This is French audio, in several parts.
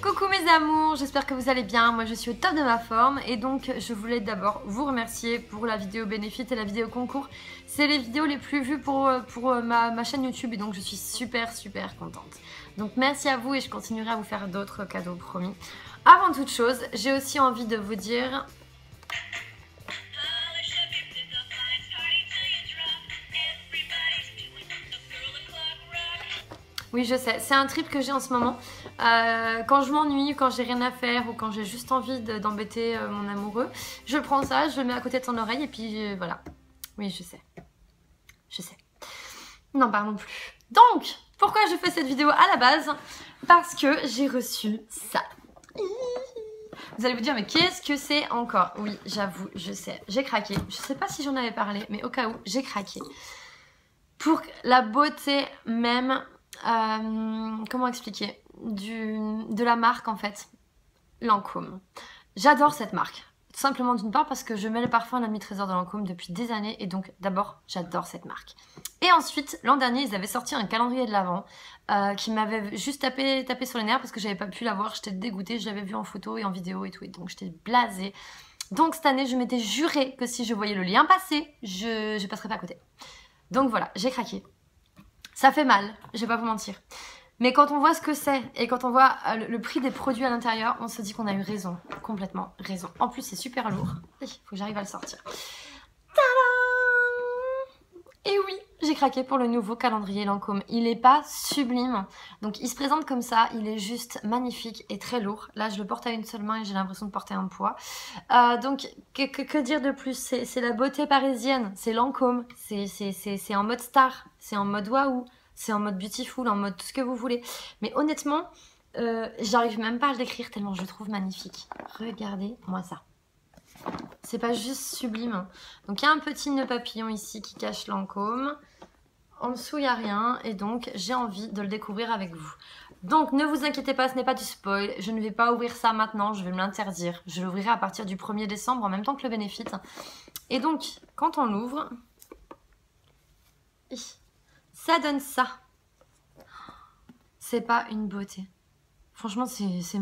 Coucou mes amours, j'espère que vous allez bien, moi je suis au top de ma forme et donc je voulais d'abord vous remercier pour la vidéo bénéfice et la vidéo concours. C'est les vidéos les plus vues pour ma chaîne YouTube et donc je suis super contente. Donc merci à vous et je continuerai à vous faire d'autres cadeaux promis. Avant toute chose, j'ai aussi envie de vous dire... Oui, je sais, c'est un trip que j'ai en ce moment. Quand je m'ennuie, quand j'ai rien à faire ou quand j'ai juste envie d'embêter mon amoureux, je prends ça, je le mets à côté de ton oreille et puis voilà. Oui, je sais. Je sais. N'en parlons plus. Donc, pourquoi je fais cette vidéo à la base? Parce que j'ai reçu ça. Vous allez vous dire, mais qu'est-ce que c'est encore? Oui, j'avoue, je sais. J'ai craqué. Je sais pas si j'en avais parlé, mais au cas où, j'ai craqué. Pour la beauté même... comment expliquer, de la marque en fait, Lancôme. J'adore cette marque, tout simplement d'une part parce que je mets le parfum L'Ami Trésor de Lancôme depuis des années et donc d'abord j'adore cette marque. Et ensuite l'an dernier ils avaient sorti un calendrier de l'Avent qui m'avait juste tapé sur les nerfs parce que j'avais pas pu l'avoir, j'étais dégoûtée, je l'avais vu en photo et en vidéo et tout et donc j'étais blasée. Donc cette année je m'étais juré que si je voyais le lien passer, je passerais pas à côté. Donc voilà, j'ai craqué. Ça fait mal, je vais pas vous mentir. Mais quand on voit ce que c'est et quand on voit le prix des produits à l'intérieur, on se dit qu'on a eu raison, complètement raison. En plus, c'est super lourd. Il faut que j'arrive à le sortir. Tadam! Et oui, j'ai craqué pour le nouveau calendrier Lancôme. Il est pas sublime. Donc, il se présente comme ça. Il est juste magnifique et très lourd. Là, je le porte à une seule main et j'ai l'impression de porter un poids. Donc, que dire de plus? C'est la beauté parisienne. C'est Lancôme. C'est en mode star. C'est en mode waouh. C'est en mode beautiful, en mode tout ce que vous voulez. Mais honnêtement, j'arrive même pas à le décrire tellement je le trouve magnifique. Regardez-moi ça. C'est pas juste sublime. Donc il y a un petit nœud papillon ici qui cache Lancôme. En dessous, il n'y a rien. Et donc, j'ai envie de le découvrir avec vous. Donc, ne vous inquiétez pas, ce n'est pas du spoil. Je ne vais pas ouvrir ça maintenant. Je vais me l'interdire. Je l'ouvrirai à partir du 1er décembre, en même temps que le bénéfice. Et donc, quand on l'ouvre... ça donne ça. C'est pas une beauté. Franchement, c'est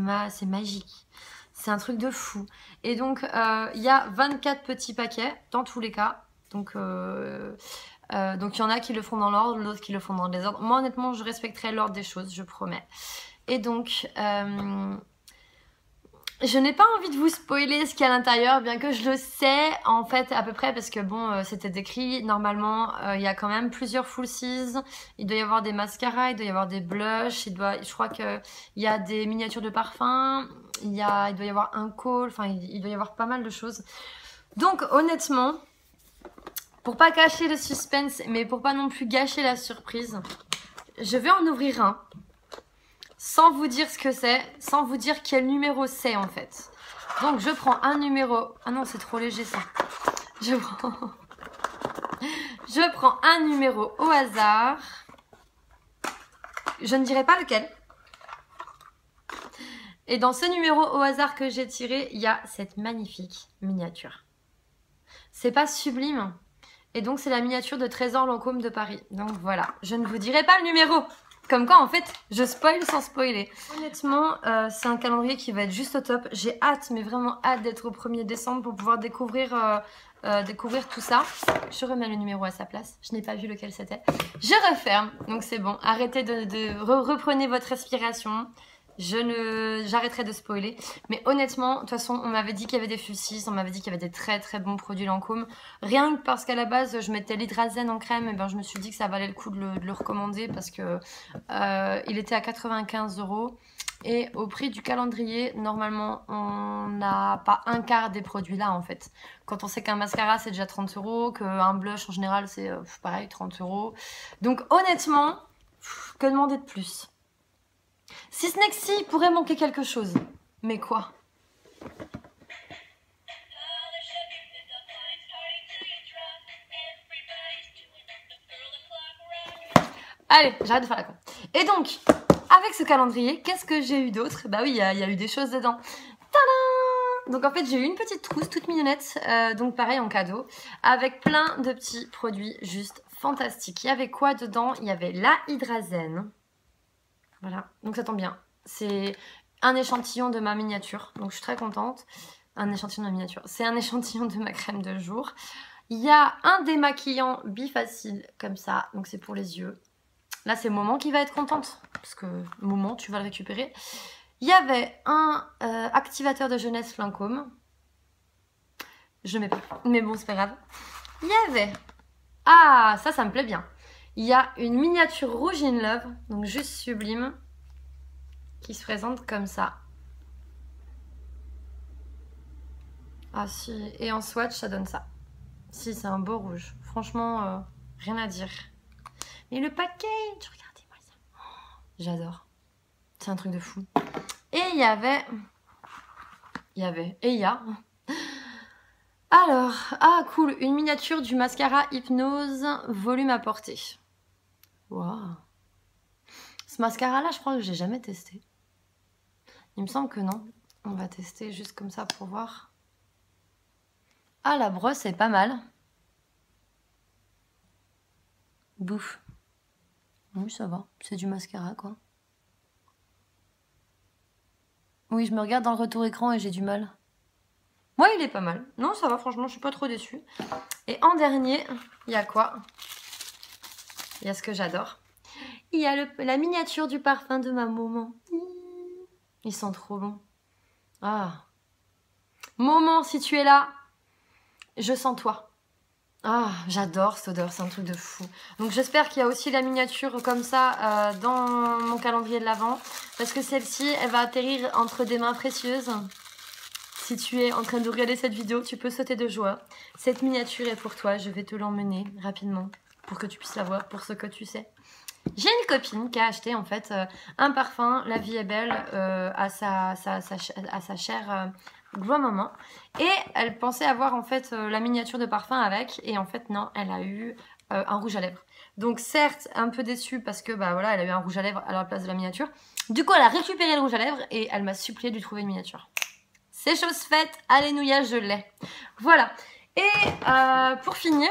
magique. C'est un truc de fou. Et donc, il y a 24 petits paquets, dans tous les cas. Donc, il y en a qui le font dans l'ordre, d'autres qui le font dans le désordre. Moi, honnêtement, je respecterai l'ordre des choses, je promets. Et donc... je n'ai pas envie de vous spoiler ce qu'il y a à l'intérieur, bien que je le sais en fait à peu près parce que bon, c'était décrit. Normalement, il y a quand même plusieurs falsies. Il doit y avoir des mascaras, il doit y avoir des blushs. Je crois qu'il y a des miniatures de parfums. Il doit y avoir un col. Enfin, il doit y avoir pas mal de choses. Donc honnêtement, pour pas cacher le suspense, mais pour pas non plus gâcher la surprise, je vais en ouvrir un. Sans vous dire ce que c'est, sans vous dire quel numéro c'est en fait. Donc je prends un numéro... Ah non, c'est trop léger ça. Je prends un numéro au hasard. Je ne dirai pas lequel. Et dans ce numéro au hasard que j'ai tiré, il y a cette magnifique miniature. C'est pas sublime. Et donc c'est la miniature de Trésor Lancôme de Paris. Donc voilà, je ne vous dirai pas le numéro. Comme quoi, en fait, je spoil sans spoiler. Honnêtement, c'est un calendrier qui va être juste au top. J'ai hâte, mais vraiment hâte d'être au 1er décembre pour pouvoir découvrir tout ça. Je remets le numéro à sa place. Je n'ai pas vu lequel c'était. Je referme, donc c'est bon. Arrêtez reprenez votre respiration. J'arrêterai de spoiler. Mais honnêtement, de toute façon, on m'avait dit qu'il y avait des Fulcis, on m'avait dit qu'il y avait des très bons produits Lancôme. Rien que parce qu'à la base, je mettais l'hydrazène en crème, et ben je me suis dit que ça valait le coup de le recommander parce que il était à 95 €. Et au prix du calendrier, normalement, on n'a pas un quart des produits là en fait. Quand on sait qu'un mascara c'est déjà 30 €, qu'un blush en général c'est pareil, 30 €. Donc honnêtement, que demander de plus ? Si ce n'est que si, il pourrait manquer quelque chose. Mais quoi? Allez, j'arrête de faire la con. Et donc, avec ce calendrier, qu'est-ce que j'ai eu d'autre? Bah oui, il y a eu des choses dedans. Tadam! Donc en fait, j'ai eu une petite trousse toute mignonnette, donc pareil en cadeau, avec plein de petits produits juste fantastiques. Il y avait quoi dedans? Il y avait la hydrazène. Voilà, donc ça tombe bien. C'est un échantillon de ma miniature. Donc je suis très contente. Un échantillon de ma miniature. C'est un échantillon de ma crème de jour. Il y a un démaquillant bifacile comme ça. Donc c'est pour les yeux. Là c'est Maman qui va être contente. Parce que Maman, tu vas le récupérer. Il y avait un activateur de jeunesse Lancôme. Je le mets pas. Mais bon, c'est pas grave. Il y avait... Ah, ça me plaît bien. Il y a une miniature rouge in love. Donc juste sublime. Qui se présente comme ça. Ah si, et en swatch, ça donne ça. Si, c'est un beau rouge. Franchement, rien à dire. Et le package, regardez-moi ça. Oh, j'adore. C'est un truc de fou. Et il y avait... Et il y a... Alors, ah cool, une miniature du mascara Hypnose volume à porter. Waouh. Ce mascara-là, je crois que j'ai jamais testé. Il me semble que non. On va tester juste comme ça pour voir. Ah, la brosse est pas mal. Bouffe. Oui, ça va. C'est du mascara, quoi. Oui, je me regarde dans le retour écran et j'ai du mal. Moi, il est pas mal. Non, ça va, franchement, je suis pas trop déçue. Et en dernier, il y a quoi? Il y a ce que j'adore. Il y a la miniature du parfum de ma maman. Ils sont trop bons. Ah. Maman, si tu es là, je sens toi. Ah, j'adore cette odeur, c'est un truc de fou. Donc j'espère qu'il y a aussi la miniature comme ça dans mon calendrier de l'Avent. Parce que celle-ci, elle va atterrir entre des mains précieuses. Si tu es en train de regarder cette vidéo, tu peux sauter de joie. Cette miniature est pour toi, je vais te l'emmener rapidement pour que tu puisses la voir, pour ce que tu sais. J'ai une copine qui a acheté en fait un parfum, La Vie est Belle, à sa chère grand-maman. Et elle pensait avoir en fait la miniature de parfum avec. Et en fait non, elle a eu un rouge à lèvres. Donc certes, un peu déçue parce que bah voilà, elle a eu un rouge à lèvres à la place de la miniature. Du coup, elle a récupéré le rouge à lèvres et elle m'a supplié de lui trouver une miniature. C'est chose faite, alléluia, je l'ai. Voilà. Et pour finir...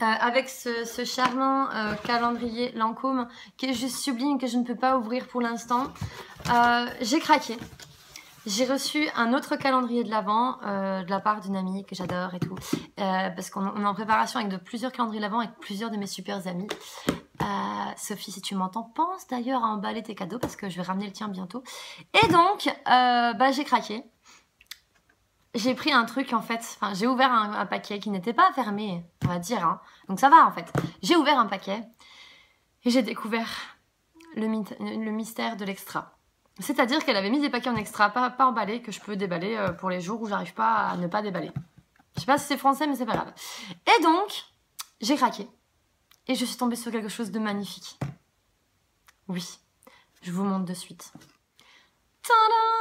avec ce charmant calendrier Lancôme qui est juste sublime, que je ne peux pas ouvrir pour l'instant, j'ai craqué. J'ai reçu un autre calendrier de l'Avent de la part d'une amie que j'adore et tout, parce qu'on est en préparation avec plusieurs calendriers de l'Avent avec plusieurs de mes super amis. Sophie, si tu m'entends, pense d'ailleurs à emballer tes cadeaux parce que je vais ramener le tien bientôt. Et donc, j'ai craqué. J'ai pris un truc en fait, enfin j'ai ouvert un paquet qui n'était pas fermé, on va dire, hein. Donc ça va en fait. J'ai ouvert un paquet et j'ai découvert le mystère de l'extra. C'est-à-dire qu'elle avait mis des paquets en extra, pas emballés, que je peux déballer pour les jours où j'arrive pas à ne pas déballer. Je sais pas si c'est français mais c'est pas grave. Et donc, j'ai craqué. Et je suis tombée sur quelque chose de magnifique. Oui, je vous montre de suite. Tadam!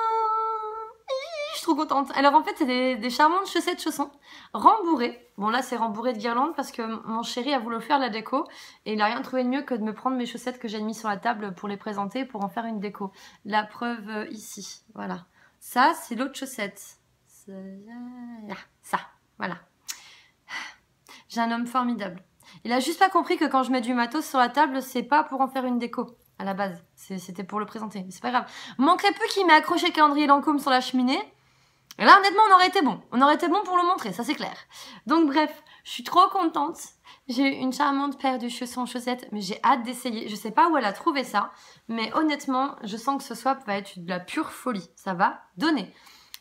Je suis trop contente. Alors en fait c'est des charmantes chaussettes chaussons rembourrées. Bon là c'est rembourré de guirlandes parce que mon chéri a voulu faire la déco et il n'a rien trouvé de mieux que de me prendre mes chaussettes que j'ai mis sur la table pour les présenter, pour en faire une déco. La preuve ici, voilà. Ça c'est l'autre chaussette. Ça, voilà. J'ai un homme formidable. Il a juste pas compris que quand je mets du matos sur la table, c'est pas pour en faire une déco. À la base, c'était pour le présenter. C'est pas grave. Manquerait plus qu'il m'ait accroché le calendrier Lancôme sur la cheminée. Et là, honnêtement, on aurait été bon. On aurait été bon pour le montrer, ça c'est clair. Donc bref, je suis trop contente. J'ai une charmante paire de chaussons en chaussettes, mais j'ai hâte d'essayer. Je sais pas où elle a trouvé ça, mais honnêtement, je sens que ce swap va être de la pure folie. Ça va donner.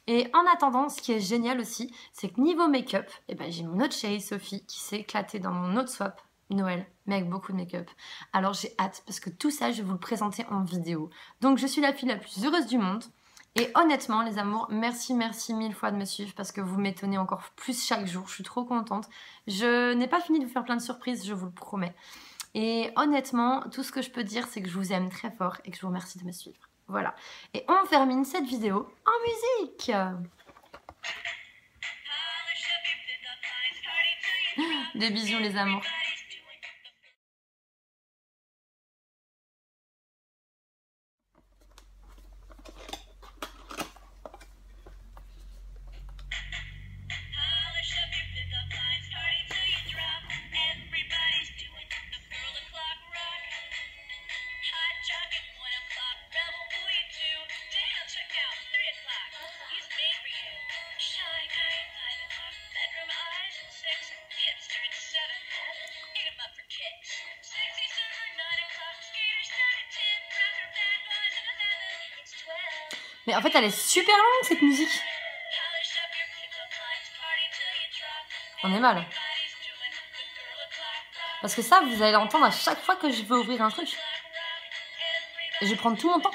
Et en attendant, ce qui est génial aussi, c'est que niveau make-up, j'ai mon autre chérie Sophie qui s'est éclatée dans mon autre swap Noël, mais avec beaucoup de make-up. Alors j'ai hâte, parce que tout ça, je vais vous le présenter en vidéo. Donc je suis la fille la plus heureuse du monde. Et honnêtement, les amours, merci mille fois de me suivre parce que vous m'étonnez encore plus chaque jour. Je suis trop contente. Je n'ai pas fini de vous faire plein de surprises, je vous le promets. Et honnêtement, tout ce que je peux dire, c'est que je vous aime très fort et que je vous remercie de me suivre. Voilà. Et on termine cette vidéo en musique. Des bisous les amours. Mais en fait, elle est super longue, cette musique. On est mal. Parce que ça, vous allez l'entendre à chaque fois que je veux ouvrir un truc. Et je vais prendre tout mon temps.